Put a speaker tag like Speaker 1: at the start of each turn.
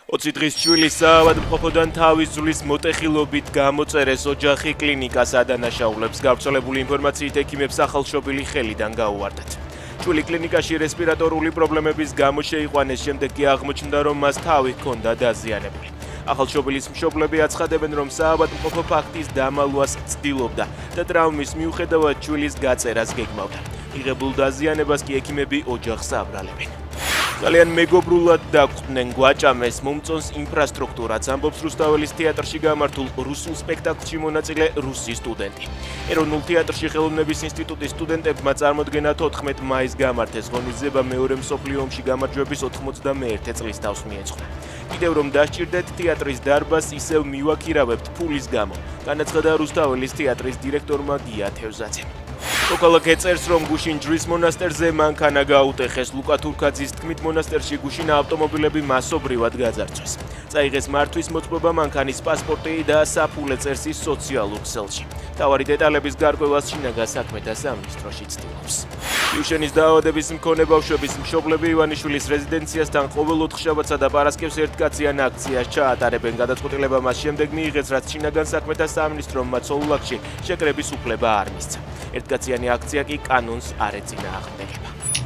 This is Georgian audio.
Speaker 1: 20 დღის ჩვილი საავადმყოფოდან თავის ძვლის მოტეხილობით გამოწერეს ოჯახი კლინიკას ადანაშაულებს. გავრცელებული ინფორმაციით ექიმებს ახალშობილი ხელიდან გაუვარდათ. ჩვილი კლინიკაში რესპირატორული პრობლემების გამო შეიყვანეს, შემდეგ კი აღმოჩნდა, რომ მას თავი ჰქონდა დაზიანებული. ახალშობილის მშობლები აცხადებენ, რომ საავადმყოფო ფაქტის დამალვას ცდილობდა და ტრავმის მიუხედავად ჩვილის გაწერას გეგმავდა. მიღებულ დაზიანებას კი ექიმები ოჯახს აბრალებენ. ძალიან მეგობრულად დაგვხვდნენ გვაჭამეს მომწონს ინფრასტრუქტურაც, ამბობს რუსთაველის თეატრში გამართულ რუსულ სპექტაკლში მონაწილე რუსი სტუდენტი. ეროვნულ თეატრში ხელოვნების ინსტიტუტის სტუდენტებმა წარმოდგენა 14 მაისს გამართეს ღონისძიება მეორე მსოფლიო ომში გამარჯვების 91 წლის თავს მიეძღვნა. კიდევ რომ დასჭირდეთ თეატრის დარბაზს ისევ მივაქირავებთ ფულის გამო, განაცხადა რუსთაველის თეატრის დირექტორმა გია თევზაძემ. მოქალაქე წერს, რომ გუშინ ჯვრის მონასტერზე მანქანა გაუტეხეს. ლუკა თურქაძის თქმით, მონასტერში გუშინ ავტომობილები მასობრივად გაძარცვეს. წაიღეს მართვის მოწმობა მანქანის პასპორტი და საფულე წერს ის სოციალურ ქსელში. მთავარი დეტალების გარკვევას შინაგან საქმეთა სამინისტროში ცდილობს. იუშენის დაავადების მქონე ბავშვების მშობლები ივანიშვილის რეზიდენციასთან ყოველ ოთხშაბათსა და პარასკევს ერთკაციან აქციას ჩაატარებენ. გადაწყვეტილება მას შემდეგ მიიღეს, რაც შინაგან საქმეთა სამინისტრომ მათ სოულაკში შეკრების უფლება არ მისცა. ერთკაციანი აქცია კი კანონს არ ეწინააღმდეგება.